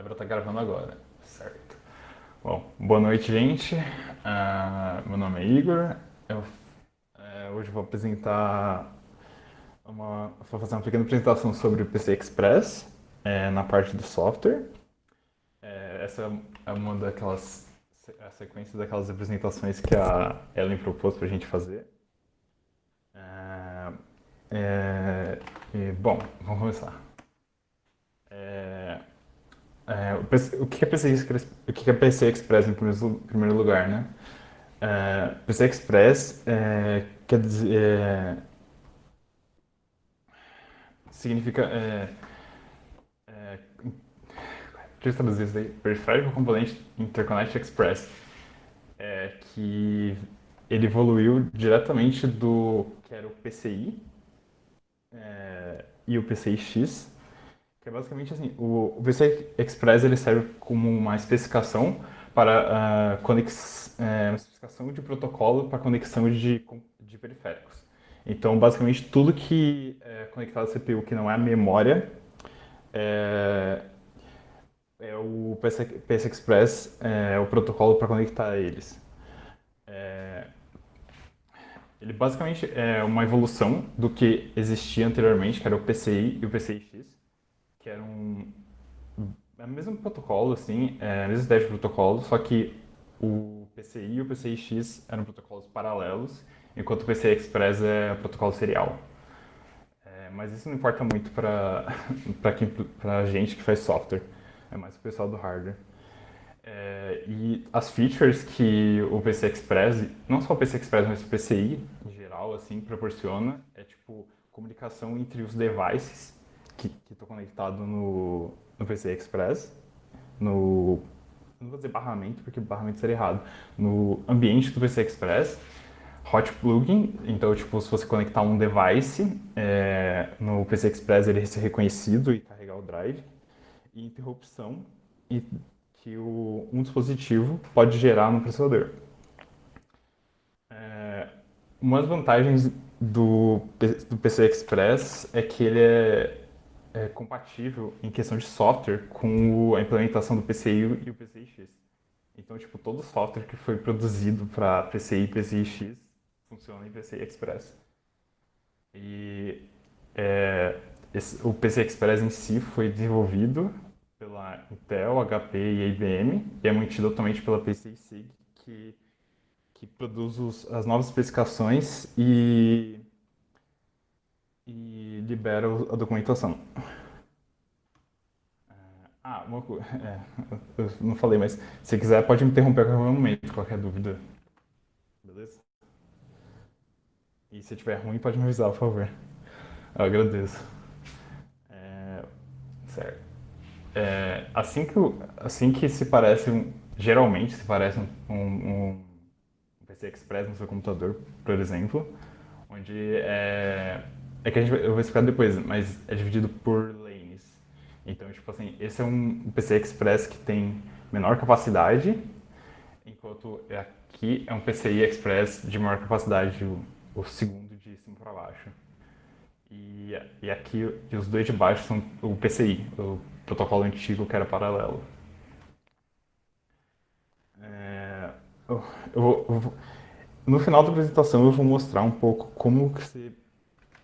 É pra estar gravando agora, certo. Bom, boa noite, gente. Meu nome é Igor. Hoje eu vou apresentar vou fazer uma pequena apresentação sobre o PC Express, na parte do software. Essa é uma daquelas a sequência daquelas apresentações que a Ellen propôs pra gente fazer. É, bom, vamos começar. É, o que é PC Express, o que é PC Express em primeiro lugar, né? PC Express quer dizer, significa, deixa eu traduzir isso aí, Periférico Componente Interconnect Express, que ele evoluiu diretamente do que era o PCI e o PCI-X, que é basicamente assim, o PCI Express ele serve como uma especificação para uma especificação de protocolo para conexão de periféricos. Então, basicamente, tudo que é conectado à CPU que não é a memória é, é o PC Express, é o protocolo para conectar eles. Ele basicamente é uma evolução do que existia anteriormente, que era o PCI e o PCI-X, que eram é o mesmo protocolo, assim, a mesma ideia de protocolo, só que o PCI e o PCI-X eram protocolos paralelos, enquanto o PCI Express é protocolo serial. Mas isso não importa muito para para gente que faz software, é mais o pessoal do hardware. E as features que o PC Express, não só o PC Express, mas o PCI em geral, assim, proporciona é tipo comunicação entre os devices que estão conectados no PC Express, no não vou dizer barramento, porque barramento seria errado, no ambiente do PC Express, hot plugging, então tipo se você conectar um device no PC Express ele ser reconhecido e carregar o drive, e interrupção e que um dispositivo pode gerar no processador. Uma das vantagens do PC Express é que ele é compatível em questão de software com a implementação do PCI e o PCI-X. Então, tipo, todo software que foi produzido para PCI e PCI-X funciona em PCI Express. E o PC Express em si foi desenvolvido pela Intel, HP e IBM e é mantido atualmente pela PCI-SIG, que produz as novas especificações e libera a documentação. Uma coisa, eu não falei, mas se quiser pode me interromper a qualquer momento, qualquer dúvida, beleza? E se tiver ruim pode me avisar, por favor. Eu agradeço. Certo. Assim que se parece, geralmente se parece um PC Express no seu computador, por exemplo, onde é que eu vou explicar depois, mas é dividido por lanes. Então, tipo assim, esse é um PC Express que tem menor capacidade, enquanto aqui é um PCI Express de maior capacidade, o segundo de cima para baixo. E aqui e os dois de baixo são o PCI, o protocolo antigo que era paralelo. É, eu, no final da apresentação eu vou mostrar um pouco como que você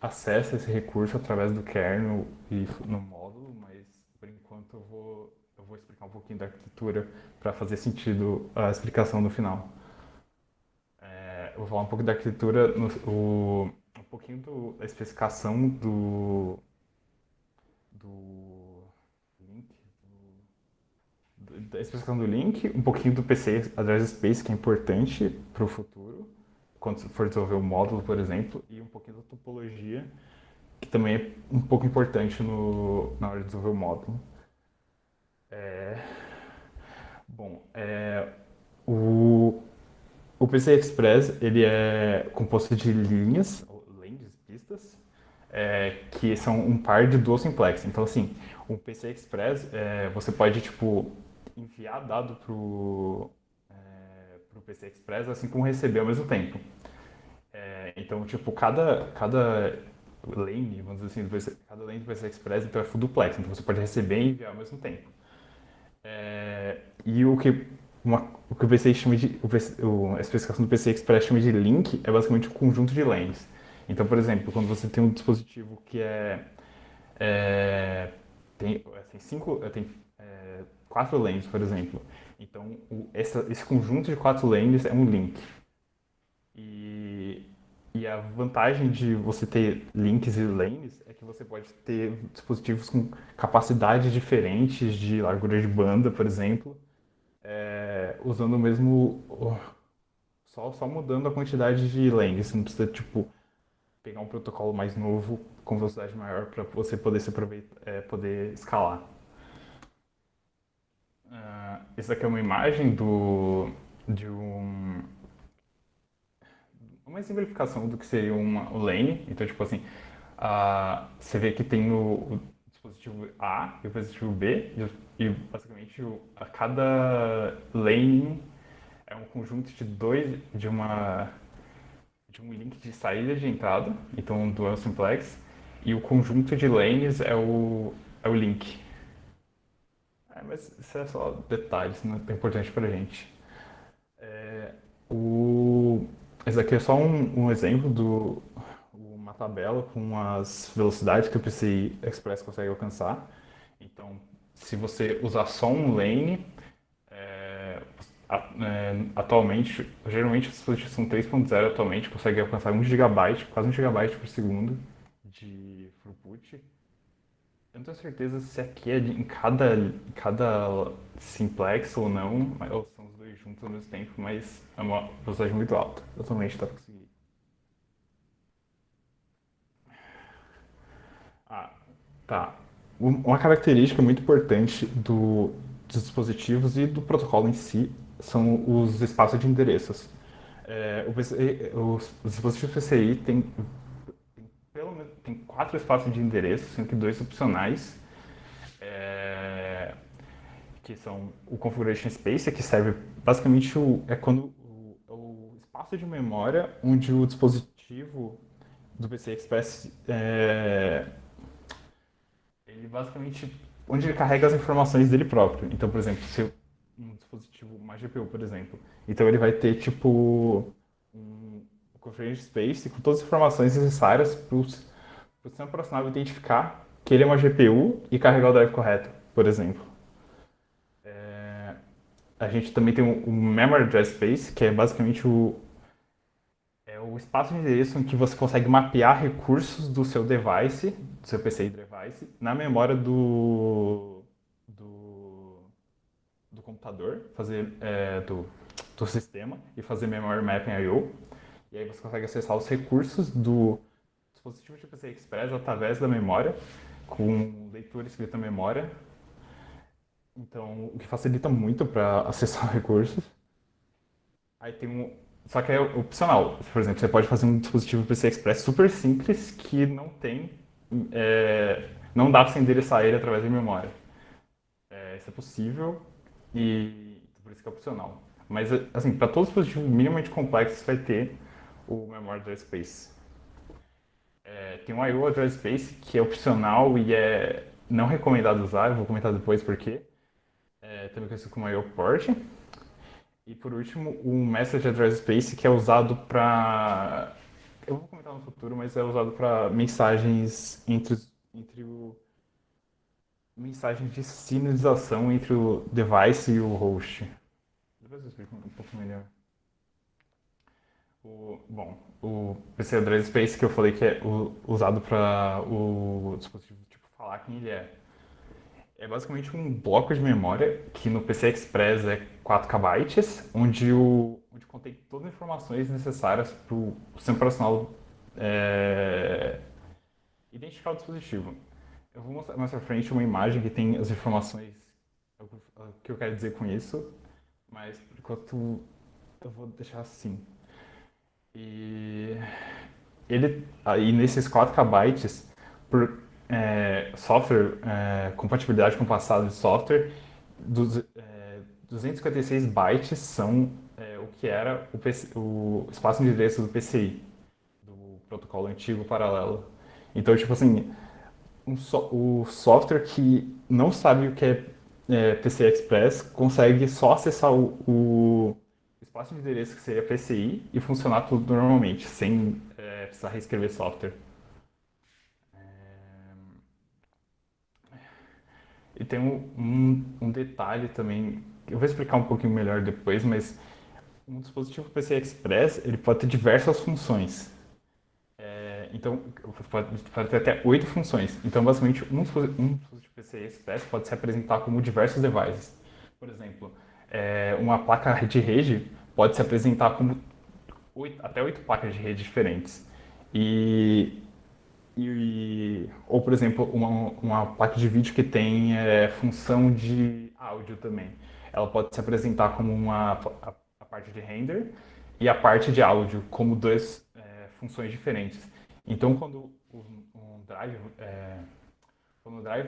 acessa esse recurso através do kernel e no módulo, mas por enquanto eu vou explicar um pouquinho da arquitetura para fazer sentido a explicação no final. Eu vou falar um pouco da arquitetura, um pouquinho da especificação do link, da especificação do link, um pouquinho do PC Address Space, que é importante para o futuro, quando for desenvolver o módulo, por exemplo, e um pouquinho da topologia, que também é um pouco importante na hora de desenvolver o módulo. Bom, o, o PCI Express ele é composto de linhas, ou lanes, pistas, que são um par de dual simplex. Então, assim, o PCI Express, você pode, tipo, enviar dado pro PCI Express, assim como receber ao mesmo tempo. Então, tipo, cada lane, vamos dizer assim, cada lane do PCI Express então, é full duplex. Então, você pode receber e enviar ao mesmo tempo. E o que o PCI chama de. A especificação do PCI Express chama de link é basicamente um conjunto de lanes. Então, por exemplo, quando você tem um dispositivo que é tem quatro lanes, por exemplo. Então, esse conjunto de quatro lanes é um link. E, e a vantagem de você ter links e lanes é que você pode ter dispositivos com capacidades diferentes de largura de banda, por exemplo, usando o mesmo. Só mudando a quantidade de lanes. Você não precisa, tipo, pegar um protocolo mais novo com velocidade maior para você poder poder escalar. Essa aqui é uma imagem de uma simplificação do que seria o lane. Então, tipo assim, você vê que tem o dispositivo A e o dispositivo B, e basicamente a cada lane é um conjunto de dois, de um link de saída e de entrada, então um dual simplex, e o conjunto de lanes é o link. Mas isso é só detalhes, não é importante pra gente. O, esse aqui é só um exemplo uma tabela com as velocidades que o PCI Express consegue alcançar. Então, se você usar só um lane, atualmente, geralmente os dispositivos são 3.0 atualmente, consegue alcançar 1 GB, quase 1 GB por segundo de throughput. Eu não tenho certeza se aqui é em cada simplex ou não, ou são os dois juntos ao mesmo tempo, mas é uma velocidade muito alta. Atualmente dá pra conseguir. Ah, tá. Uma característica muito importante dos dispositivos e do protocolo em si são os espaços de endereços. Os dispositivos PCI pelo menos tem quatro espaços de endereço, sendo que dois opcionais, é, que são o Configuration Space, que serve basicamente é quando o espaço de memória onde o dispositivo do PCI Express ele basicamente onde ele carrega as informações dele próprio. Então, por exemplo, se um dispositivo, uma GPU, por exemplo, então ele vai ter tipo um configuration space com todas as informações necessárias para o sistema operacional identificar que ele é uma GPU e carregar o drive correto, por exemplo. A gente também tem o Memory Address Space, que é basicamente o espaço de endereço em que você consegue mapear recursos do seu device, do seu PCI device, na memória do, do computador, do sistema, e fazer memory mapping I/O. E aí você consegue acessar os recursos do dispositivo de PCI Express através da memória, com leitura e escrita memória. Então, o que facilita muito para acessar recursos. Aí tem um. Só que é opcional. Por exemplo, você pode fazer um dispositivo PCI Express super simples que não tem. Não dá para você endereçar ele através de memória. Isso é possível e por isso que é opcional. Mas, assim, para todo dispositivo minimamente complexo, você vai ter o Memory Address Space. Tem o I/O Address Space, que é opcional e é não recomendado usar, eu vou comentar depois por quê. Também conhecido como I/O Port. E por último, o Message Address Space, que é usado para. Eu vou comentar no futuro, mas é usado para mensagens mensagens de sinalização entre o device e o host. Depois eu explico um pouco melhor. O PC Address Space que eu falei que é usado para o dispositivo tipo falar quem ele é. É basicamente um bloco de memória que no PC Express é 4 KB, onde contém todas as informações necessárias para o sistema operacional é, identificar o dispositivo. Eu vou mostrar mais pra frente uma imagem que tem as informações, o que eu quero dizer com isso, mas por enquanto eu vou deixar assim. E aí nesses 4 KB, por software, compatibilidade com o passado de software, 256 bytes são o que era o espaço de endereço do PCI, do protocolo antigo paralelo. Então, tipo assim, o software que não sabe o que é PCI Express consegue só acessar o espaço de endereço que seria PCI e funcionar tudo normalmente, sem precisar reescrever software. E tem um detalhe também, eu vou explicar um pouquinho melhor depois, mas um dispositivo PCI Express ele pode ter diversas funções. Então, pode ter até 8 funções. Então, basicamente, um dispositivo PCI Express pode se apresentar como diversos devices. Por exemplo, uma placa de rede pode se apresentar como até 8 placas de rede diferentes. E, ou, por exemplo, uma placa de vídeo que tem função de áudio também. Ela pode se apresentar como a parte de render e a parte de áudio, como duas funções diferentes. Então, quando o drive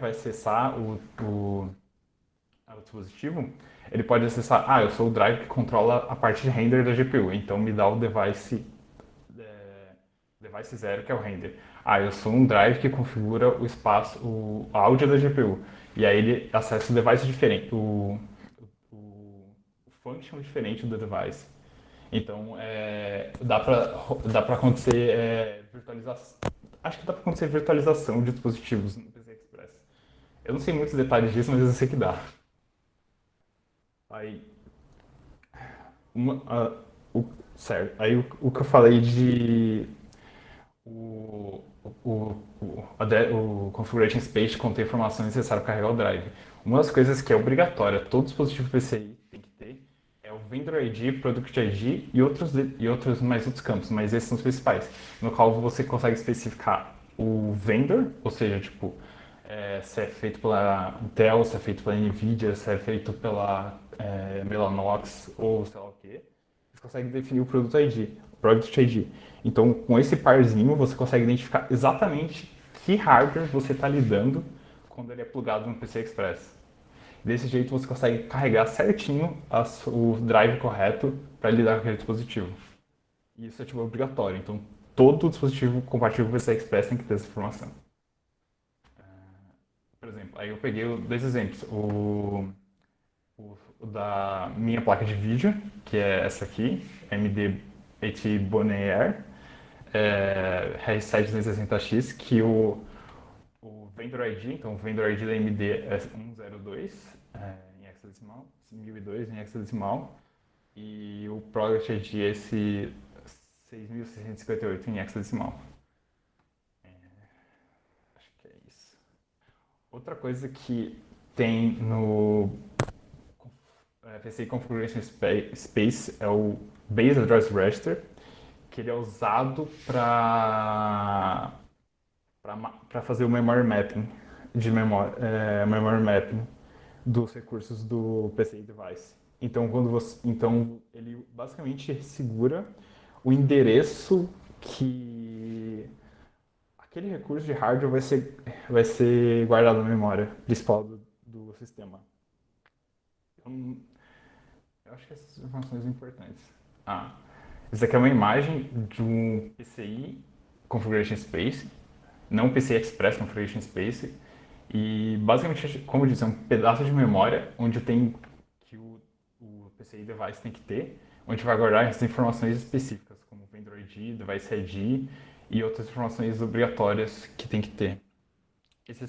vai acessar o dispositivo, ele pode acessar, eu sou o drive que controla a parte de render da GPU, então me dá o device zero, que é o render. Eu sou um drive que configura o espaço, o áudio da GPU. E aí ele acessa o device diferente, o function diferente do device. Então, dá para acontecer virtualização. Acho que dá para acontecer virtualização de dispositivos no PCI Express. Eu não sei muitos detalhes disso, mas eu sei que dá. Aí, uma, a- certo. Aí o que eu falei de o, o configuration space contém informação necessária para carregar o drive. Uma das coisas que é obrigatória, todo dispositivo PCI tem que ter, é o Vendor ID, Product ID e mais outros campos, mas esses são os principais, no qual você consegue especificar o vendor, ou seja, tipo, se é feito pela Intel, se é feito pela Nvidia, se é feito pela Mellanox ou sei lá o que. Você consegue definir o Product ID. Então, com esse parzinho, você consegue identificar exatamente que hardware você está lidando quando ele é plugado no PCI Express. Desse jeito, você consegue carregar certinho o drive correto para lidar com aquele dispositivo. E isso é tipo obrigatório. Então, todo dispositivo compatível com o PCI Express tem que ter essa informação. Por exemplo, aí eu peguei dois exemplos. O da minha placa de vídeo, que é essa aqui, AMD HI Bonnier, R760X, que o Vendor ID, então o Vendor ID da AMD é 102 em hexadecimal, 1002 em hexadecimal, e o Product ID é esse 6658 em hexadecimal. Acho que é isso. Outra coisa que tem no PCI Configuration Space é o Base Address Register, que ele é usado para fazer o memory mapping de memory mapping dos recursos do PCI device. Então ele basicamente segura o endereço que aquele recurso de hardware vai ser guardado na memória principal do sistema. Eu, eu acho que essas informações são importantes. Ah, isso aqui é uma imagem de um PCI Configuration Space, não PCI Express Configuration Space. E basicamente, como eu disse, é um pedaço de memória onde tem que o PCI device tem que ter, onde vai guardar essas informações específicas, como Vendor ID, Device ID e outras informações obrigatórias que tem que ter. Se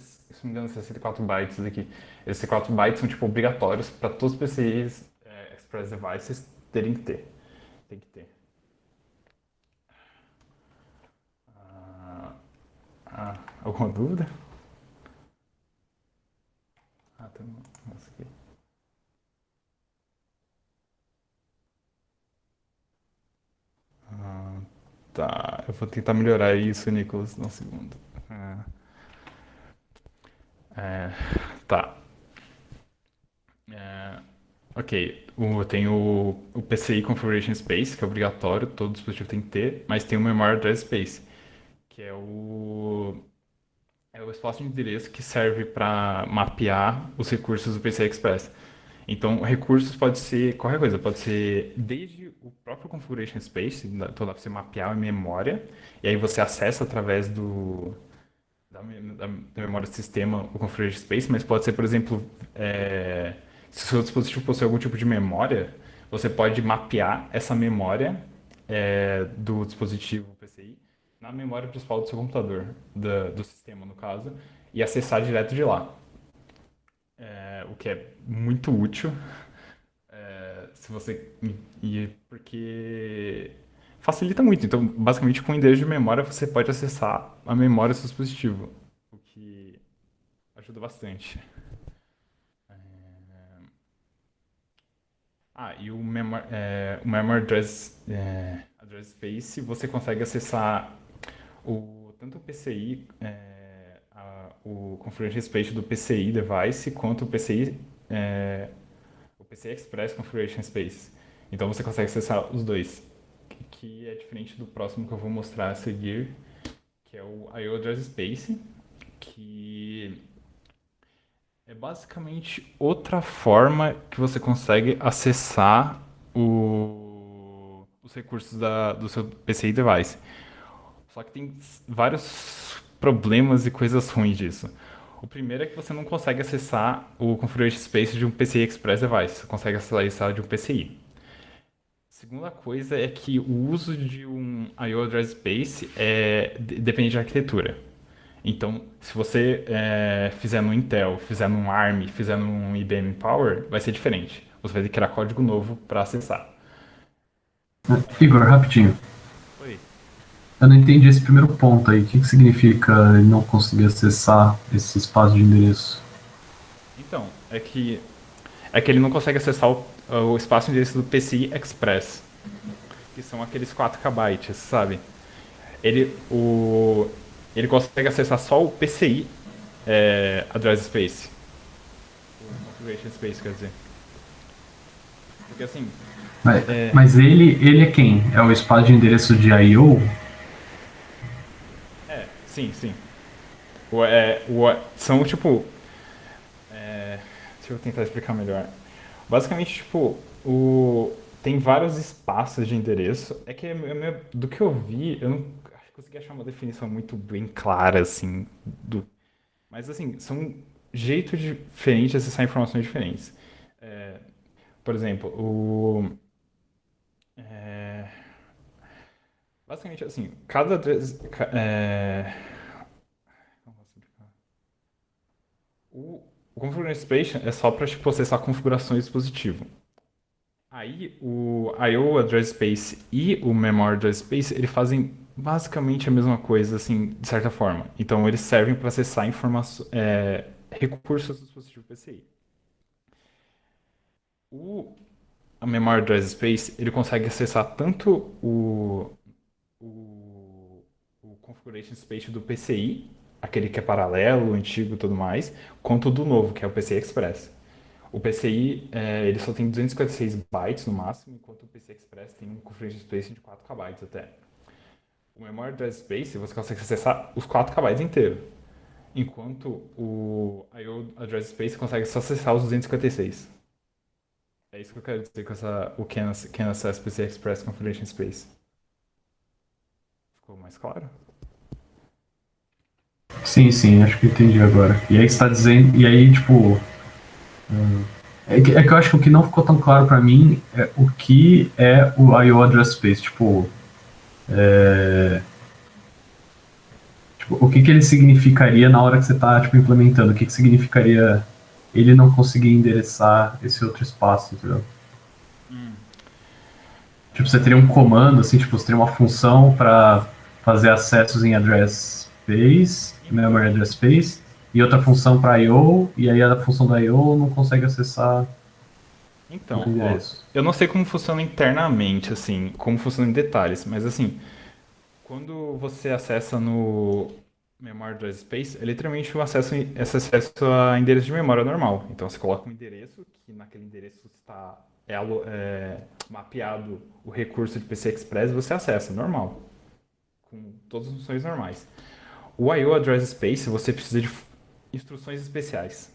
não me engano, 64 bytes aqui. Esses 64 bytes são tipo obrigatórios para todos os PCIs Express Devices terem que ter. Tem que ter. Ah, alguma dúvida? Tem nossa, aqui. Tá, eu vou tentar melhorar isso, Nicolas, um segundo. Ah, é, tá. É, ok, tem o PCI Configuration Space, que é obrigatório, todo dispositivo tem que ter, mas tem o Memory Address Space, que é o espaço de endereço que serve para mapear os recursos do PCI Express. Então, recursos pode ser qualquer coisa, pode ser desde o próprio Configuration Space, então dá para você mapear a memória, e aí você acessa através da memória do sistema, o configuration space, mas pode ser, por exemplo, se o seu dispositivo possui algum tipo de memória, você pode mapear essa memória do dispositivo PCI na memória principal do seu computador, do sistema, no caso, e acessar direto de lá. O que é muito útil, se você porque facilita muito. Então, basicamente, com o endereço de memória, você pode acessar a memória do seu dispositivo, o que ajuda bastante. E o Memory Address Space, você consegue acessar tanto o PCI, o Configuration Space do PCI Device, quanto o PCI Express Configuration Space. Então você consegue acessar os dois, que é diferente do próximo que eu vou mostrar a seguir, que é o I/O Address Space, que é basicamente outra forma que você consegue acessar os recursos do seu PCI device. Só que tem vários problemas e coisas ruins disso. O primeiro é que você não consegue acessar o Configuration Space de um PCI Express device, você consegue acessar isso de um PCI. Segunda coisa é que o uso de um I/O Address Space depende de arquitetura. Então, se você fizer no Intel, fizer num ARM, fizer num IBM Power, vai ser diferente. Você vai ter que criar código novo para acessar. Igor, rapidinho. Oi. Eu não entendi esse primeiro ponto aí. O que significa ele não conseguir acessar esse espaço de endereço? Então, é que ele não consegue acessar o espaço de endereço do PCI Express, que são aqueles 4 KB, sabe? Ele consegue acessar só o PCI Address Space, o Configuration Space, quer dizer. Porque assim, Mas, mas ele é quem? É o espaço de endereço de I/O? sim, sim. São tipo. Deixa eu tentar explicar melhor. Basicamente, tipo, tem vários espaços de endereço. É que do que eu vi, eu não consegui achar uma definição muito bem clara, assim. Mas, assim, são jeitos diferentes de acessar informações diferentes. Por exemplo, basicamente, assim, cada. Como posso explicar? O Configuration Space é só para tipo, acessar configurações do dispositivo. Aí o I/O Address Space e o Memory Address Space, eles fazem basicamente a mesma coisa, assim, de certa forma. Então eles servem para acessar recursos do dispositivo PCI. O a Memory Address Space, ele consegue acessar tanto o, o Configuration Space do PCI, aquele que é paralelo, antigo e tudo mais, quanto do novo, que é o PCI Express. O PCI ele só tem 256 bytes no máximo, enquanto o PCI Express tem um configuration space de 4 KB até. O Memory Address Space você consegue acessar os 4 KB inteiros, enquanto o I/O Address Space consegue só acessar os 256. É isso que eu quero dizer com o Can Access PCI Express Configuration Space. Ficou mais claro? Sim, sim, acho que eu entendi agora. E aí você está dizendo, e aí, tipo, é que eu acho que o que não ficou tão claro para mim é o que é o I/O Address Space. Tipo, o que ele significaria na hora que você está tipo, implementando? O que significaria ele não conseguir endereçar esse outro espaço, entendeu? Hum. Tipo, você teria um comando, assim, tipo, você teria uma função para fazer acessos em address space, Então, memory address space, e outra função para I/O, e aí a função da I/O não consegue acessar outro ó, endereço. eu não sei como funciona internamente, assim, como funciona em detalhes, mas assim, quando você acessa no Memory Address Space, é literalmente esse acesso a endereço de memória normal. Então você coloca um endereço, que naquele endereço está mapeado o recurso de PCI Express e você acessa, normal, com todas as funções normais. O I/O Address Space você precisa de instruções especiais.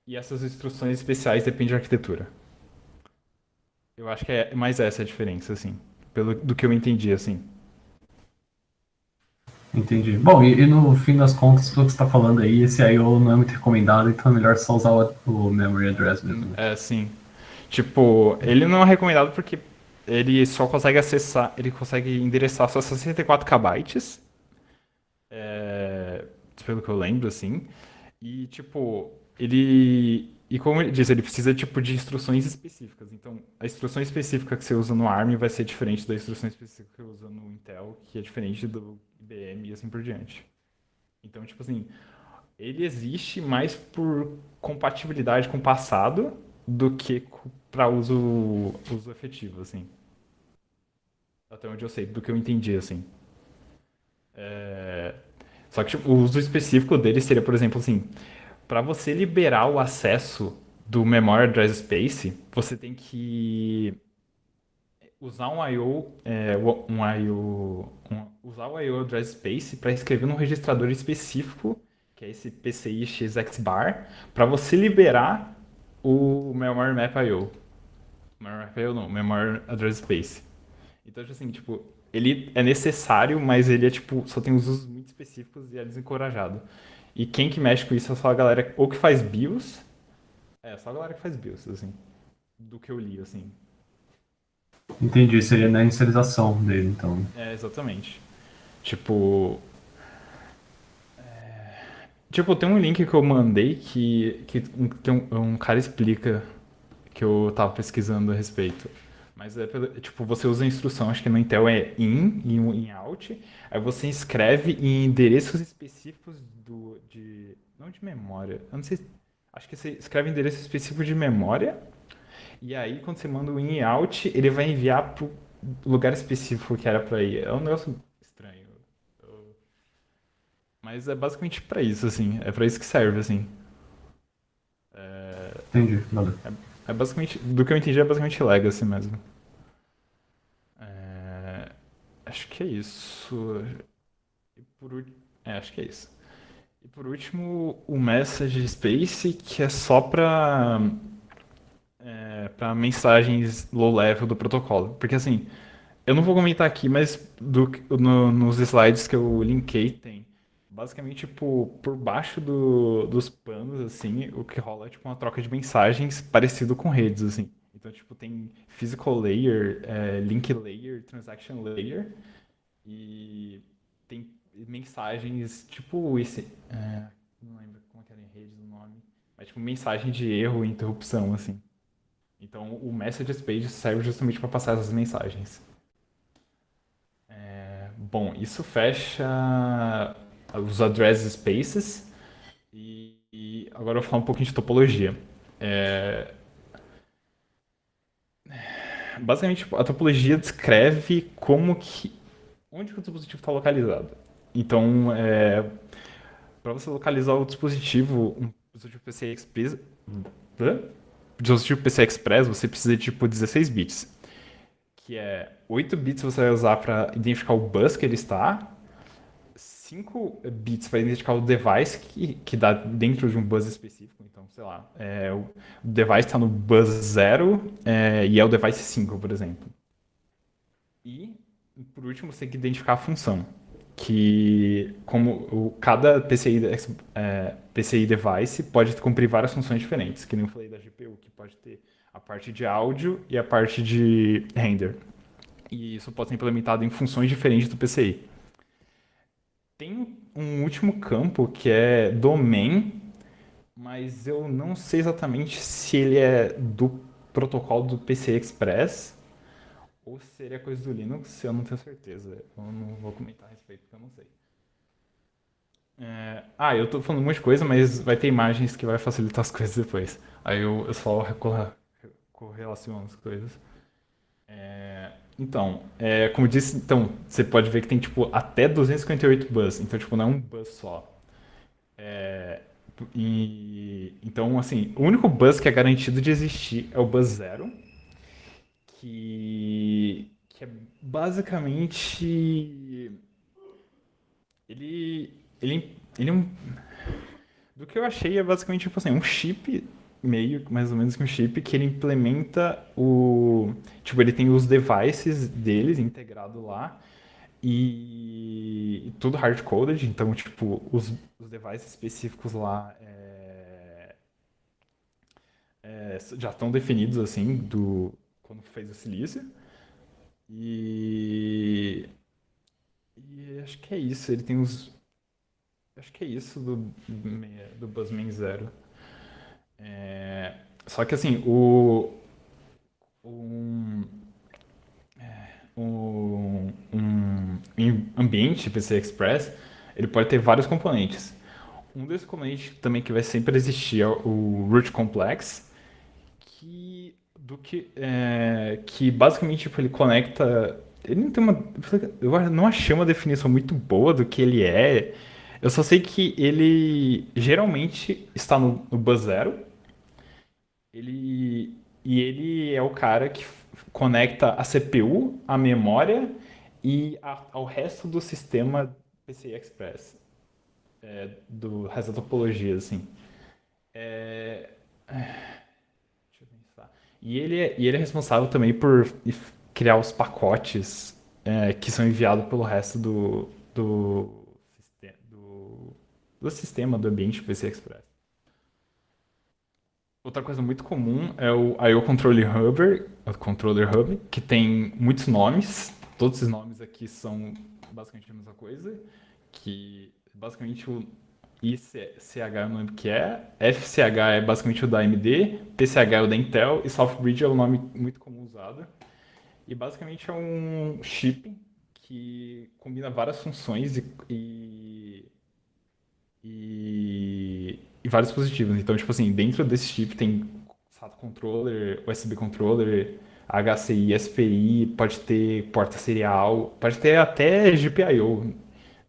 E essas instruções especiais dependem de arquitetura. Eu acho que é mais essa a diferença, assim, do que eu entendi, assim. Entendi. Bom, e no fim das contas, tudo que você está falando aí, esse I/O não é muito recomendado, então é melhor só usar o memory address mesmo, né? É assim. Tipo, ele não é recomendado porque ele só consegue acessar, ele consegue endereçar só 64 kbytes, é, pelo que eu lembro, assim. E, tipo, ele. E como ele diz, ele precisa, tipo, de instruções específicas. Então, a instrução específica que você usa no ARM vai ser diferente da instrução específica que você usa no Intel, que é diferente do IBM e assim por diante. Então, tipo assim, ele existe mais por compatibilidade com o passado do que para uso efetivo, assim. Até onde eu sei, do que eu entendi, assim. Só que tipo, o uso específico dele seria, por exemplo, assim, para você liberar o acesso do Memory Address Space, você tem que usar um I/O, usar o I/O Address Space para escrever num registrador específico, que é esse PCI XXBAR, para você liberar o Memory Map I/O. Memory Map I/O não, Memory Address Space. Então, tipo assim, tipo, ele é necessário, mas ele é tipo, só tem usos muito específicos e é desencorajado. E quem que mexe com isso é só a galera ou que faz BIOS, só a galera que faz BIOS, assim, do que eu li, assim. Entendi, seria na inicialização dele, então. É, exatamente. Tipo, tipo, tem um link que eu mandei que um cara explica que eu tava pesquisando a respeito. Mas tipo, você usa a instrução, acho que no Intel é in e um in out. Aí você escreve em endereços específicos não de memória. Eu não sei. Acho que você escreve endereço específico de memória. E aí, quando você manda o in e out, ele vai enviar pro lugar específico que era pra ir. É um negócio estranho. Mas é basicamente pra isso, assim. É pra isso que serve, assim. Entendi, valeu. É basicamente. Do que eu entendi, é basicamente Legacy mesmo. É, acho que é isso. E acho que é isso. E por último, o Message Space, que é só para mensagens low level do protocolo. Porque assim, eu não vou comentar aqui, mas nos slides que eu linkei tem. Basicamente, tipo, por baixo dos panos, assim, o que rola é tipo uma troca de mensagens parecido com redes, assim. Então, tipo, tem physical layer, link layer, transaction layer, e tem mensagens, tipo, não lembro como que era em redes o nome, mas tipo, mensagem de erro e interrupção, assim. Então, o Messages Page serve justamente para passar essas mensagens. Bom, isso fecha os address spaces e agora eu vou falar um pouquinho de topologia. É, basicamente, a topologia descreve onde que o dispositivo está localizado. Então, para você localizar o dispositivo, um dispositivo PCI Express, você precisa de tipo 16 bits, que é 8 bits você vai usar para identificar o bus que ele está, 5 bits para identificar o device que dá dentro de um bus específico. Então, sei lá, o device está no bus 0 e é o device 5, por exemplo. E, por último, você tem que identificar a função. Que, cada PCI device pode cumprir várias funções diferentes. Que nem eu falei da GPU, que pode ter a parte de áudio e a parte de render. E isso pode ser implementado em funções diferentes do PCI. Tem um último campo que é domain, mas eu não sei exatamente se ele é do protocolo do PCI Express ou se seria coisa do Linux, eu não tenho certeza. Eu não vou comentar a respeito porque eu não sei. Eu tô falando um monte de coisa, mas vai ter imagens que vai facilitar as coisas depois. Aí eu só correlaciono as coisas. Então, como eu disse, então, você pode ver que tem tipo até 258 bus, então tipo não é um bus só. Então, assim, o único bus que é garantido de existir é o bus zero, que é basicamente ele é um, do que eu achei é basicamente tipo assim, um chip meio mais ou menos que um chip que ele implementa tipo, ele tem os devices deles integrado lá e tudo hard-coded, então, tipo, os devices específicos lá já estão definidos, assim, quando fez o silício. E, e acho que é isso, ele tem os... Acho que é isso do Buzzman Zero. É, só que, assim, um, um ambiente PCI Express, ele pode ter vários componentes. Um desses componentes também que vai sempre existir é o root complex, que basicamente tipo, ele conecta. Ele não tem uma. Eu não achei uma definição muito boa do que ele é. Eu só sei que ele geralmente está no bus zero. Ele, e ele é o cara que conecta a CPU, a memória ao resto do sistema PCI Express, do resto da topologia, assim. É, deixa eu pensar. E ele é responsável também por criar os pacotes que são enviados pelo resto do sistema do ambiente PCI Express. Outra coisa muito comum é o Controller Hub, que tem muitos nomes. Todos esses nomes aqui são basicamente a mesma coisa. Que basicamente o ICH eu não lembro o que é, FCH é basicamente o da AMD, PCH é o da Intel e Southbridge é o nome muito comum usado. E basicamente é um chip que combina várias funções e vários dispositivos. Então, tipo assim, dentro desse chip tem SATA controller, USB controller, HCI, SPI, pode ter porta serial, pode ter até GPIO,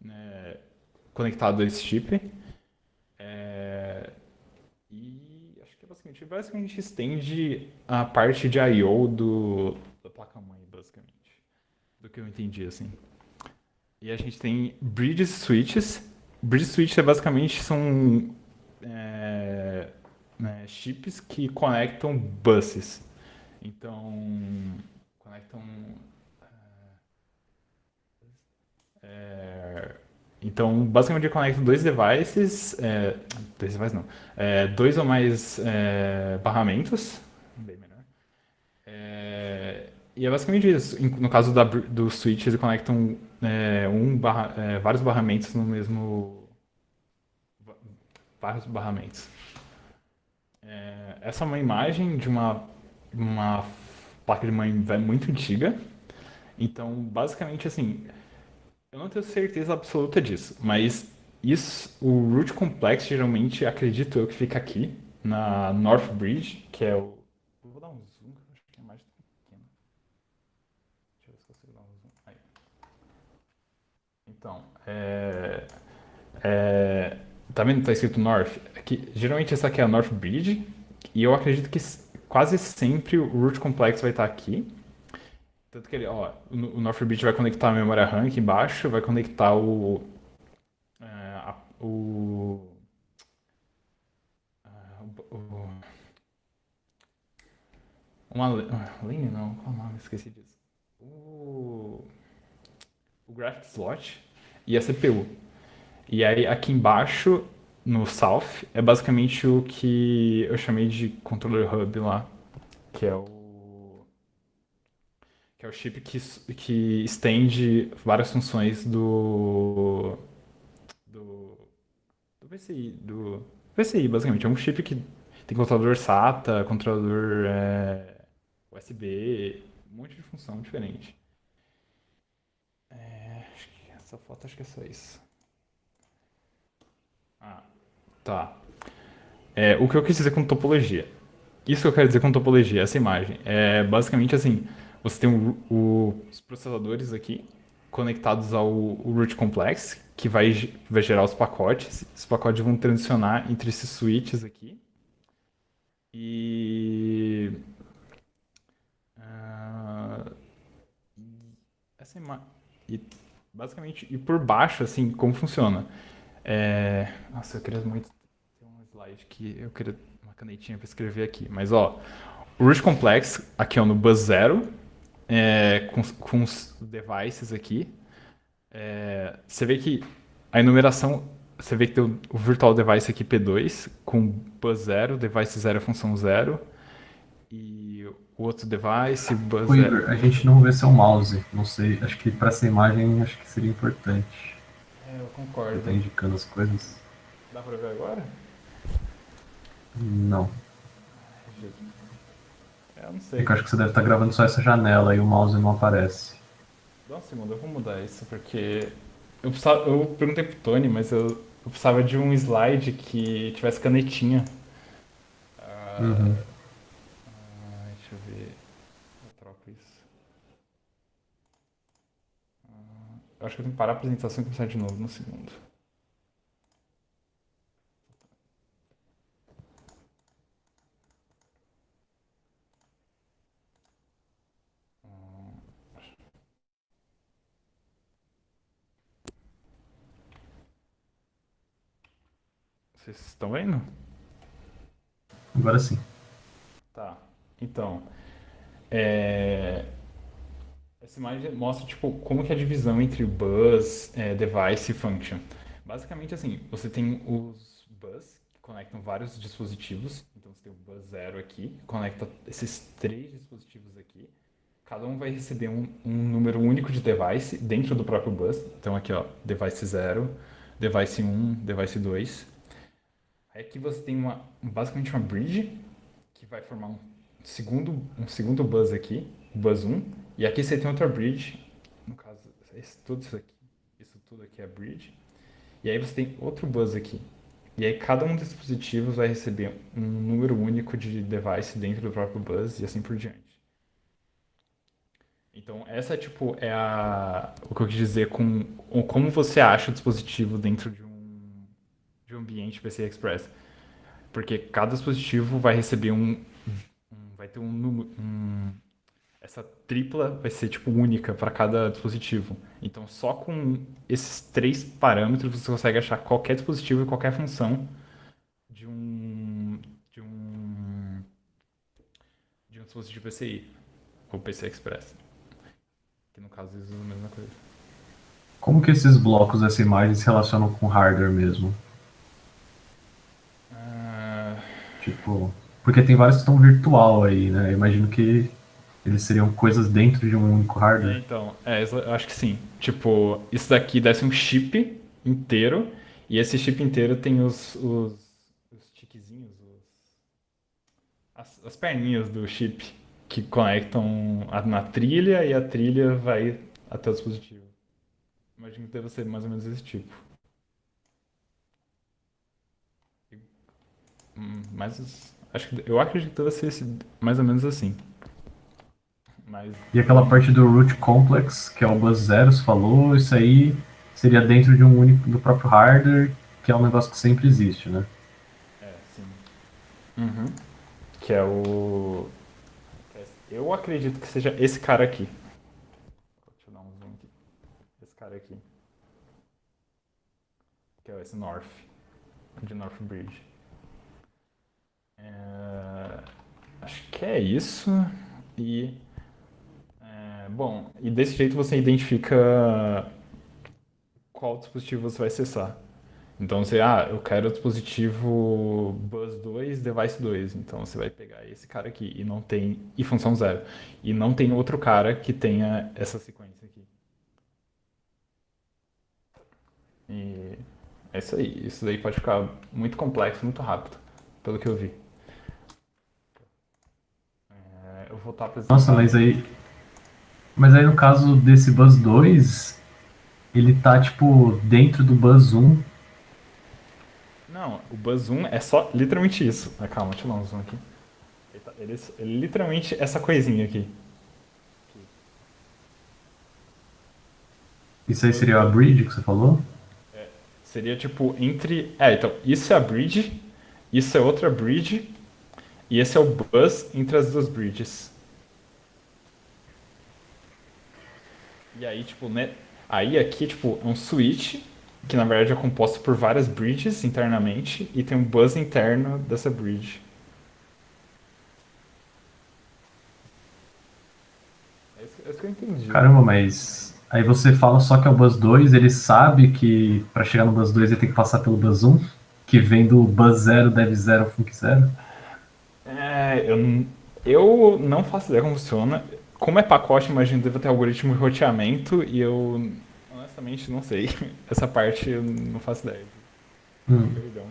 né, conectado a esse chip. E acho que basicamente estende a parte de I/O da placa-mãe, basicamente. Do que eu entendi, assim. E a gente tem bridge switches. Bridge switches basicamente são chips que conectam buses. Então, conectam. é, então, basicamente conectam dois devices. Dois devices não. Dois ou mais barramentos. Bem melhor. E é basicamente isso. No caso do switch, eles conectam vários barramentos no mesmo. Vários barramentos. Essa é uma imagem de uma placa de mãe muito antiga. Então, basicamente, assim, eu não tenho certeza absoluta disso, mas o root complex geralmente acredito eu que fica aqui na North Bridge, que é o. Eu vou dar um zoom, que eu acho que a imagem tá pequena. Deixa eu ver se eu consigo dar um zoom. Aí. Então, tá vendo? Tá escrito North. Aqui, geralmente essa aqui é a North Bridge, e eu acredito que quase sempre o root complex vai estar aqui. Tanto que ele, ó, o North Bridge vai conectar a memória RAM aqui embaixo, vai conectar o, o uma lane não, qual é o nome? Esqueci disso. O graphics slot e a CPU. E aí aqui embaixo, no South, é basicamente o que eu chamei de controller hub lá, que é o chip que estende várias funções do, do PCI, PCI, basicamente. É um chip que tem controlador SATA, controlador USB, um monte de função diferente. Acho que essa foto acho que é só isso. Ah, tá. O que eu quis dizer com topologia? Isso que eu quero dizer com topologia, essa imagem. É basicamente assim, você tem os processadores aqui conectados ao root complex, que vai gerar os pacotes. Os pacotes vão transicionar entre esses switches aqui. E ah, essa imagem e basicamente e por baixo assim como funciona. Nossa, eu queria muito ter um slide que eu queria uma canetinha para escrever aqui, mas ó, o root complex aqui ó, no bus zero com os devices aqui. Você vê que a enumeração, você vê que tem o virtual device aqui P2 com bus 0, device 0 é função 0 e o outro device, bus Ô 0. Igor, a gente não vê seu mouse. Não sei, acho que para essa imagem acho que seria importante. Eu Você tá concordo. indicando as coisas? Dá pra ver agora? Não. Eu não É sei. que eu acho que você deve estar gravando só essa janela e o mouse não aparece. Dá um segundo, eu vou mudar isso porque eu perguntei pro Tony, mas eu precisava de um slide que tivesse canetinha. Uhum. Deixa eu ver. Eu troco isso. Eu acho que eu tenho que parar a apresentação e começar de novo no segundo. Vocês estão vendo? Agora sim. Tá. Então, é, essa imagem mostra tipo como que é a divisão entre bus, device e function. Basicamente assim, você tem os bus que conectam vários dispositivos. Então você tem o bus 0 aqui, que conecta esses três dispositivos aqui. Cada um vai receber um número único de device dentro do próprio bus. Então aqui ó, device 0, device 1, device 2. Aí aqui você tem basicamente uma bridge que vai formar um segundo bus aqui, bus 1, e aqui você tem outra bridge, no caso, tudo isso tudo aqui é bridge, e aí você tem outro bus aqui. E aí cada um desses dispositivos vai receber um número único de device dentro do próprio bus e assim por diante. Então essa tipo o que eu quis dizer com como você acha o dispositivo dentro de um ambiente PCI Express. Porque cada dispositivo vai receber vai ter essa tripla vai ser tipo única para cada dispositivo. Então só com esses três parâmetros você consegue achar qualquer dispositivo e qualquer função de um de um de um dispositivo PCI ou PCI Express, que no caso eles usam a mesma coisa. Como que esses blocos dessa imagem se relacionam com hardware mesmo? Ah, Tipo, porque tem vários que estão virtual aí, né? Eu imagino que eles seriam coisas dentro de um único hardware. então, eu acho que sim. Tipo, isso daqui deve ser um chip inteiro, e esse chip inteiro tem os tiquezinhos, as perninhas do chip que conectam na trilha e a trilha vai até o dispositivo. Imagino que deve ser mais ou menos esse tipo. Eu acredito que deve ser mais ou menos assim. Mas E eu aquela não. parte do root complex, que é o bus zero, você falou, isso aí seria dentro de um único do próprio hardware, que é um negócio que sempre existe, né? Sim. Uhum. Que é o. Eu acredito que seja esse cara aqui. Deixa eu dar um zoom aqui. Esse cara aqui. Que é esse North. De North Bridge. Acho que é isso. E. Bom, e desse jeito você identifica qual dispositivo você vai acessar. Então eu quero o dispositivo Bus 2, Device 2. Então você vai pegar esse cara aqui e função 0. E não tem outro cara que tenha essa sequência aqui. E é isso aí. Isso daí pode ficar muito complexo, muito rápido, pelo que eu vi. Eu vou estar Nossa, apresentando. mas aí no caso desse bus 2, ele tá tipo dentro do bus um. Não, o Buzz 1 é só literalmente isso. Calma, deixa eu dar um zoom aqui. Ele literalmente essa coisinha aqui. Isso aí Buzz seria a 2. bridge que você falou? Seria tipo entre. Então, isso é a bridge, isso é outra bridge, e esse é o bus entre as duas bridges. E aí, tipo, né? Aí aqui, tipo, é um switch, que na verdade é composto por várias bridges internamente, e tem um bus interno dessa bridge. É isso que eu entendi. Caramba, mas Aí você fala só que é o bus 2, ele sabe que para chegar no bus 2 ele tem que passar pelo bus um, que vem do bus 0, dev 0, func 0. Eu não faço ideia como funciona. Como é pacote, imagino que deve ter algoritmo de roteamento e eu honestamente não sei. Essa parte eu não faço ideia. Hum, Perdão.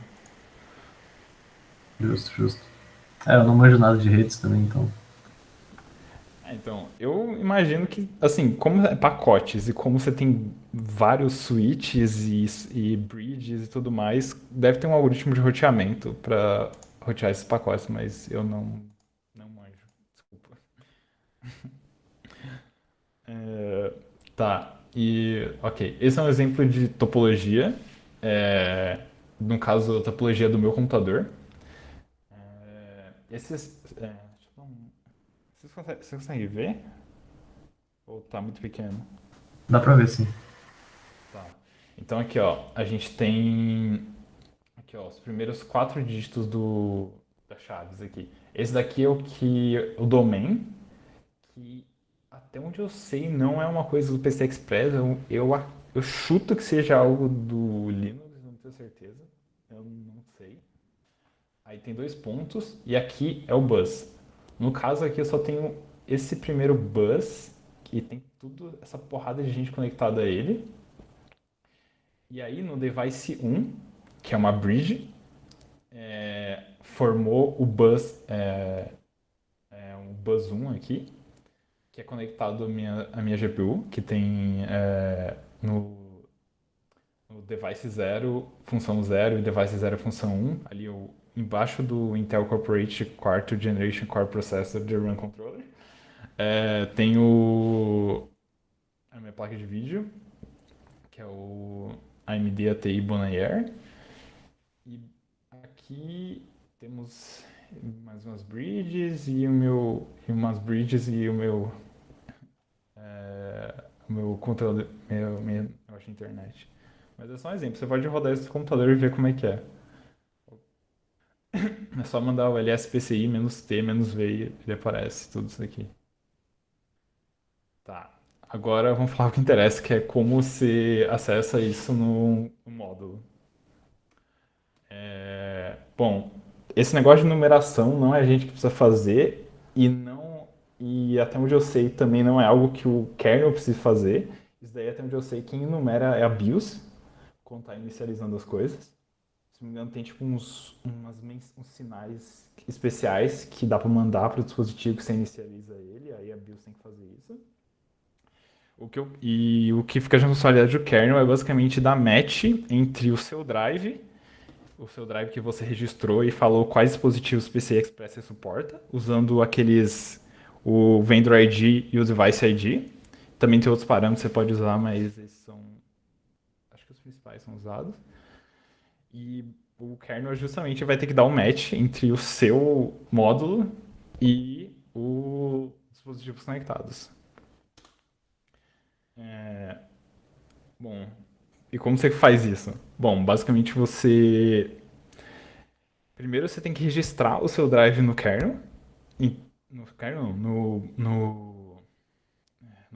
justo, justo. É, eu não manjo nada de redes também, então. Então, eu imagino que, assim, como é pacotes e como você tem vários switches e bridges e tudo mais, deve ter um algoritmo de roteamento para rotear esses pacotes, mas eu não manjo. Desculpa. É, tá, ok. Esse é um exemplo de topologia. É, no caso, a topologia do meu computador. Deixa eu dar vocês conseguem ver? Ou tá muito pequeno? Dá pra ver, sim. Tá. Então aqui, ó, a gente tem aqui, ó, os primeiros quatro dígitos das chaves aqui. Esse daqui é o domain, que até onde eu sei não é uma coisa do PC Express. Eu chuto que seja algo do Linux, não tenho certeza. Eu não sei. Aí tem dois pontos e aqui é o bus. No caso aqui eu só tenho esse primeiro bus, que tem tudo essa porrada de gente conectada a ele. E aí no device um, que é uma bridge, formou o bus, um bus 1 aqui, que é conectado à minha GPU, que tem no device 0, função 0 e device 0, função 1. Ali embaixo do Intel Corporate quarto Generation Core Processor de Run Controller. Tem a minha placa de vídeo, que é o AMD ATI Bonnier. E aqui temos mais umas bridges e o meu controle, minha negócio de internet. Mas é só um exemplo. Você pode rodar esse computador e ver como é que é. É só mandar o lspci-t-v e ele aparece tudo isso aqui. Tá. Agora vamos falar o que interessa, que é como você acessa isso no módulo. Bom, esse negócio de numeração não é a gente que precisa fazer e até onde eu sei também não é algo que o kernel precisa fazer. Isso daí até onde eu sei quem numera é a BIOS quando está inicializando as coisas. Se não me engano tem tipo uns sinais especiais que dá para mandar para o dispositivo que você inicializa ele, aí a BIOS tem que fazer isso. O que fica de responsabilidade do kernel é basicamente dar match entre o seu drive que você registrou e falou quais dispositivos PCI Express você suporta, usando o Vendor ID e o Device ID. Também tem outros parâmetros que você pode usar, mas esses são, acho que os principais são usados. E o kernel justamente vai ter que dar um match entre o seu módulo e os dispositivos conectados. Bom, e como você faz isso? Bom, basicamente primeiro você tem que registrar o seu drive no kernel. No kernel, no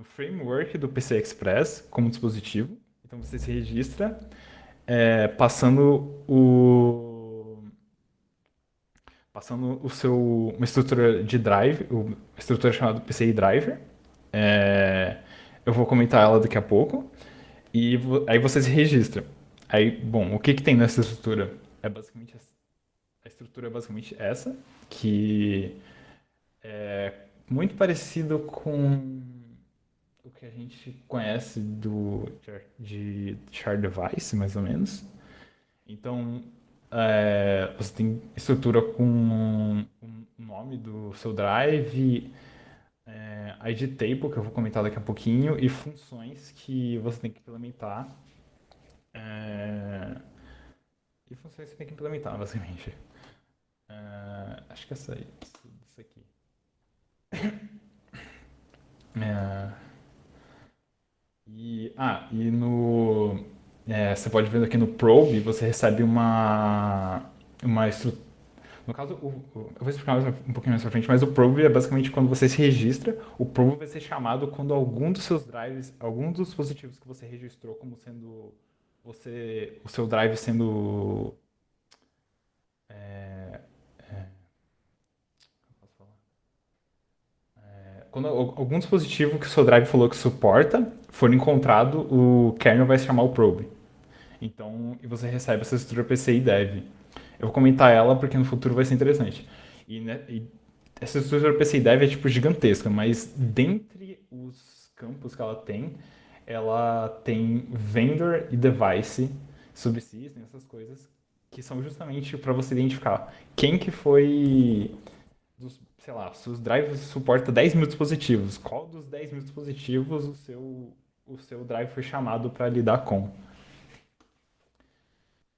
framework do PCI Express como dispositivo. Então você se registra passando uma estrutura de drive, uma estrutura chamada PCI Driver. Eu vou comentar ela daqui a pouco. E aí você se registra. Aí, bom, o que tem nessa estrutura? A estrutura é basicamente essa, que é muito parecido com o que a gente conhece de Shard Device, mais ou menos. Então, você tem estrutura com o nome do seu drive, ID table, que eu vou comentar daqui a pouquinho, e funções que você tem que implementar. É, e funções que você tem que implementar, basicamente. Acho que é isso aqui. É, e você pode ver aqui no Probe, você recebe uma estrutura. No caso, eu vou explicar um pouquinho mais pra frente, mas o probe é basicamente quando você se registra, o probe vai ser chamado quando algum dos seus drives, algum dos dispositivos que você registrou como sendo o seu drive sendo quando algum dispositivo que o seu drive falou que suporta for encontrado, o kernel vai chamar o probe. Então, e você recebe essa estrutura PCI dev. Eu vou comentar ela porque no futuro vai ser interessante. E essa estrutura PCI dev é tipo gigantesca, mas dentre os campos que ela tem vendor e device, subsystem, essas coisas, que são justamente para você identificar quem que foi sei lá, se os drives suportam 10 mil dispositivos, qual dos 10 mil dispositivos o seu drive foi chamado para lidar com?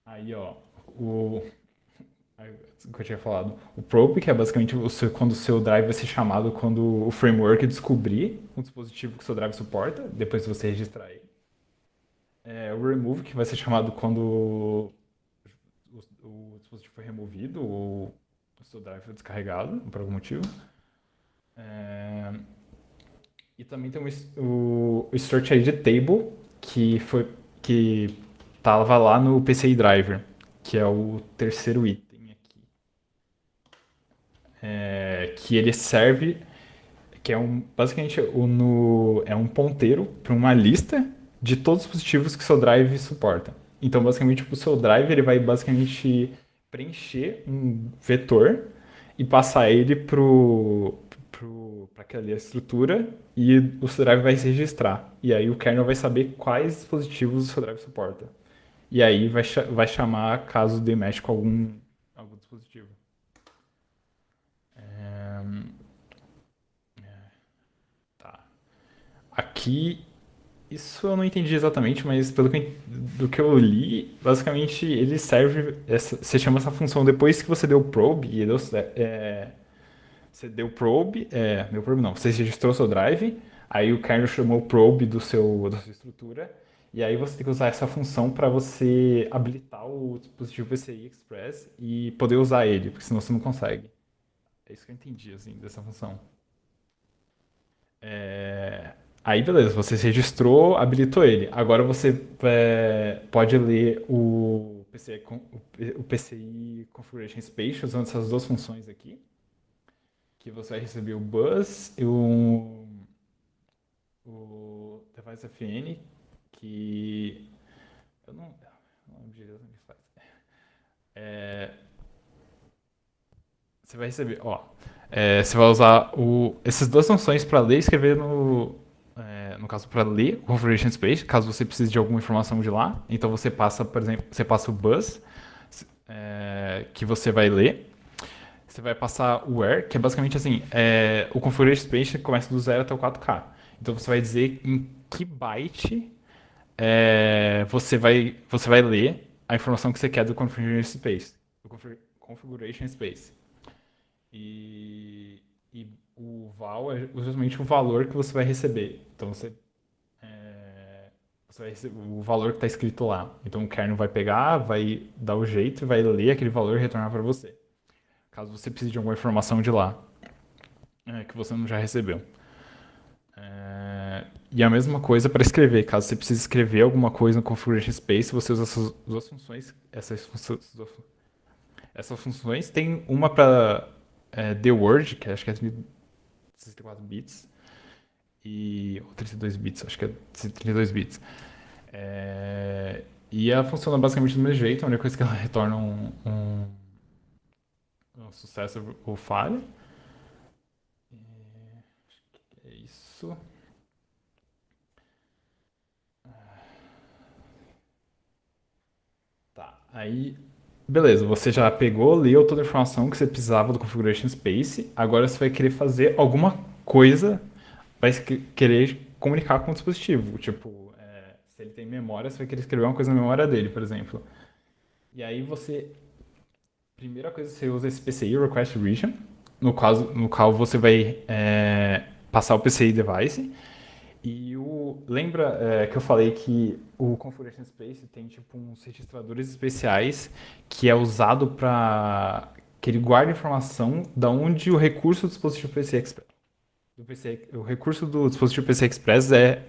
Aí, ó, o, o que eu tinha falado, o probe, que é basicamente quando o seu drive vai ser chamado quando o framework descobrir um dispositivo que o seu drive suporta, depois de você registrar ele. O remove, que vai ser chamado quando o dispositivo foi removido ou o seu drive foi descarregado por algum motivo. E também tem o Start ID Table, que tava lá no PCI Driver, que é o terceiro item aqui. Que ele serve, que é basicamente é um ponteiro para uma lista de todos os dispositivos que o seu drive suporta. Então, basicamente, o seu drive ele vai basicamente preencher um vetor e passar ele para aquela estrutura e o seu drive vai se registrar. E aí o kernel vai saber quais dispositivos o seu drive suporta. E aí vai chamar caso dê match com algum dispositivo. Tá. Aqui, isso eu não entendi exatamente, mas do que eu li, basicamente ele serve. Você chama essa função depois que você deu probe e você deu probe não, você registrou seu drive, aí o kernel chamou o probe da sua estrutura, e aí você tem que usar essa função para você habilitar o dispositivo PCI Express e poder usar ele, porque senão você não consegue. É isso que eu entendi, assim, dessa função. Aí, beleza, você se registrou, habilitou ele. Agora você pode ler o PCI Configuration Space usando essas duas funções aqui, que você vai receber o bus e o device FN, que eu não lembro direito o que faz. Você vai receber, ó, você vai usar essas duas funções para ler e escrever no caso, para ler o configuration space, caso você precise de alguma informação de lá. Então você passa, por exemplo, você passa o bus, que você vai ler. Você vai passar o where, que é basicamente assim, o configuration space começa do 0 até o 4K. Então você vai dizer em que byte você vai ler a informação que você quer do configuration space. Configuration space. E o val é justamente o valor que você vai receber. Então você vai receber o valor que está escrito lá. Então o kernel vai pegar, vai dar o jeito, vai ler aquele valor e retornar para você. Caso você precise de alguma informação de lá que você não já recebeu. E a mesma coisa para escrever. Caso você precise escrever alguma coisa no Configuration Space, você usa essas duas funções. Essas funções tem uma para the word, que acho que é 64 bits, ou 32 bits, acho que é 32 bits. E ela funciona basicamente do mesmo jeito, a única coisa que ela retorna um sucesso ou falha. Acho que é isso. Tá, aí beleza, você já pegou, leu toda a informação que você precisava do Configuration Space, agora você vai querer fazer alguma coisa, vai querer comunicar com o dispositivo, tipo, se ele tem memória, você vai querer escrever uma coisa na memória dele, por exemplo. E aí primeira coisa, você usa esse PCI Request Region, no qual você vai passar o PCI Device. E lembra que eu falei que o Configuration Space tem tipo uns registradores especiais que é usado para que ele guarda informação da onde o recurso do dispositivo PCI Express. O recurso do dispositivo PCI Express é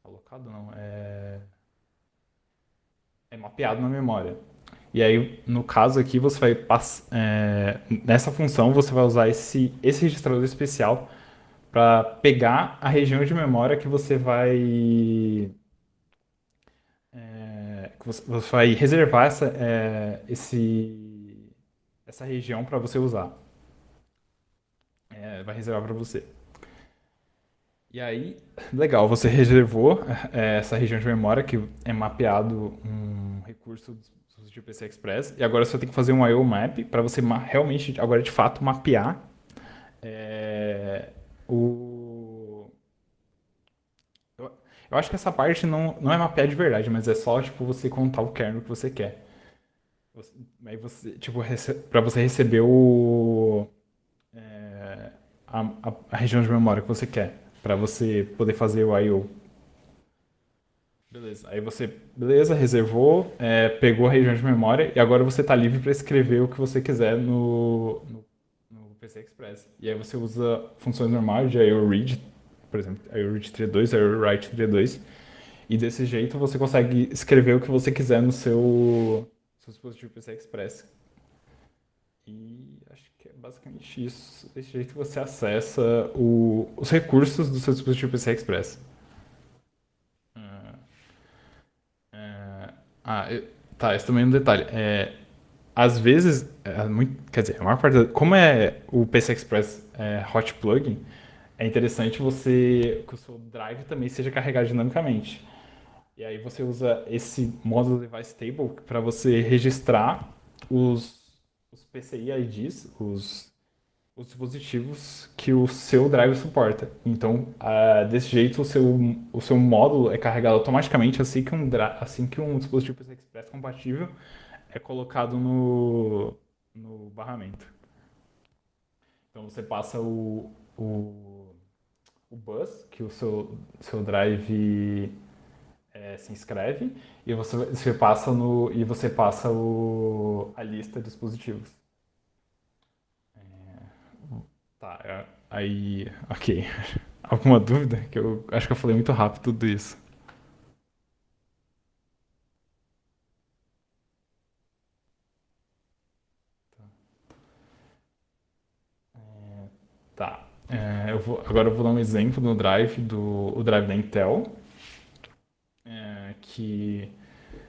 alocado, não, é mapeado na memória. E aí, no caso aqui, você vai nessa função você vai usar esse registrador especial para pegar a região de memória que você vai você vai reservar essa região para você usar. Vai reservar para você. E aí, legal, você reservou essa região de memória que é mapeado um recurso do GPC Express. E agora você tem que fazer um I/O map para você realmente, agora de fato, mapear é, o. Eu, eu acho que essa parte não é mapear de verdade, mas é só tipo você contar o kernel que você quer. Aí você, tipo, para você receber a região de memória que você quer, para você poder fazer o I/O. Beleza. Aí você, beleza, reservou, pegou a região de memória e agora você está livre para escrever o que você quiser no PC Express. E aí você usa funções normais de I/O Read, por exemplo, I/O Read 32, I/O Write 32, e desse jeito você consegue escrever o que você quiser no seu dispositivo PC Express. E acho que é basicamente isso. Desse jeito você acessa os recursos do seu dispositivo PC Express. Tá, esse também é um detalhe. Às vezes, quer dizer, a maior parte, como é o PC Express hot plugin, é interessante que o seu drive também seja carregado dinamicamente. E aí você usa esse módulo device table para você registrar os PCI IDs, os dispositivos que o seu drive suporta. Então, desse jeito, o seu módulo é carregado automaticamente assim que um dispositivo PCI Express compatível é colocado no barramento. Então, você passa o bus que o seu drive se inscreve e você passa a lista de dispositivos. Tá, aí, ok. Alguma dúvida? Que eu acho que eu falei muito rápido tudo isso. Tá. Agora eu vou dar um exemplo no drive o drive da Intel, que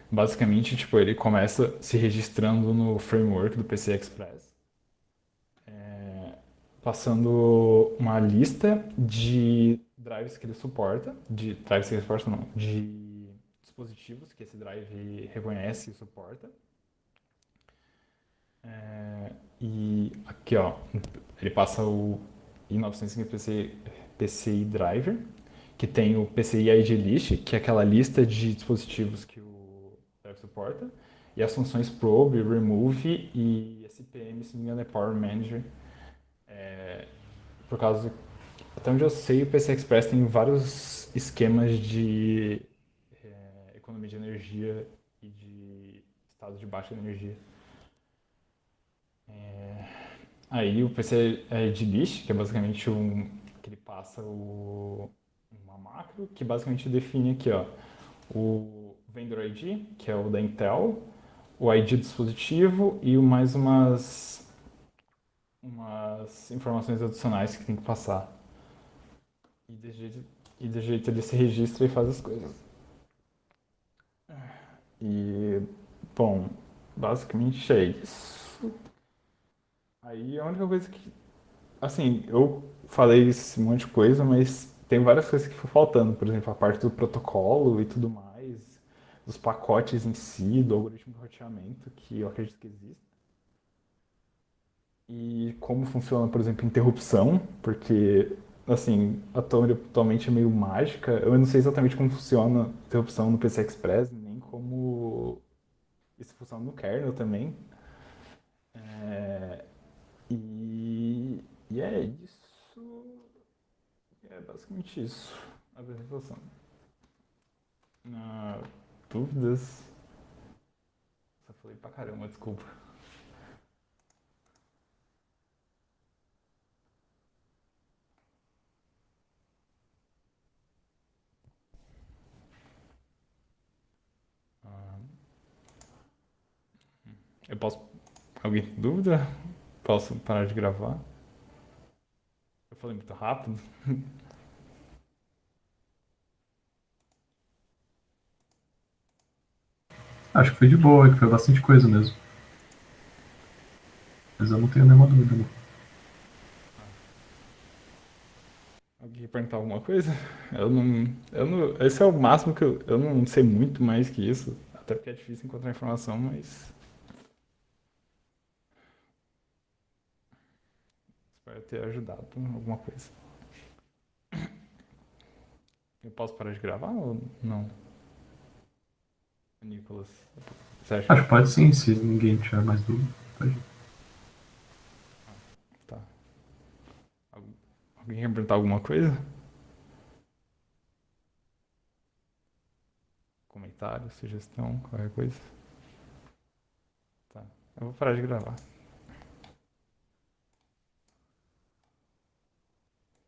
basicamente tipo, ele começa se registrando no framework do PCI Express, passando uma lista de drives que ele suporta, de drives que ele suporta não, de dispositivos que esse drive reconhece e suporta. E aqui, ó, ele passa o i905 PCI Driver, que tem o PCI ID List, que é aquela lista de dispositivos que o drive suporta, e as funções Probe, Remove e SPM, se não me engano, é Power Manager. Por causa, até onde eu sei, o PC Express tem vários esquemas de economia de energia e de estado de baixa energia. Aí o PC é de list, que é basicamente que ele passa uma macro, que basicamente define aqui, ó, o vendor ID, que é o da Intel, o ID do dispositivo e mais umas informações adicionais que tem que passar. E de jeito ele se registra e faz as coisas. E, bom, basicamente é isso. Aí a única coisa que assim, eu falei esse monte de coisa, mas tem várias coisas que foram faltando. Por exemplo, a parte do protocolo e tudo mais, dos pacotes em si, do algoritmo de roteamento, que eu acredito que existe. E como funciona, por exemplo, interrupção, porque, assim, atualmente é meio mágica. Eu não sei exatamente como funciona a interrupção no PC Express, nem como isso funciona no kernel também. E é isso. É basicamente isso. A apresentação. Ah, dúvidas? falei pra caramba, desculpa. Ah, eu posso. Alguém tem dúvida? Posso parar de gravar? Eu falei muito rápido. Acho que foi de boa, que foi bastante coisa mesmo. Mas eu não tenho nenhuma dúvida, não. Ah, alguém quer perguntar alguma coisa? Eu não. Esse é o máximo que eu não sei muito mais que isso. Até porque é difícil encontrar informação, mas espero ter ajudado em alguma coisa. Eu posso parar de gravar ou não? Nicolas, você acha Acho que. que pode sim, se ninguém tiver mais dúvida. Pode. Ah, tá. Alguém quer perguntar alguma coisa? Comentário, sugestão, qualquer coisa? Tá. Eu vou parar de gravar.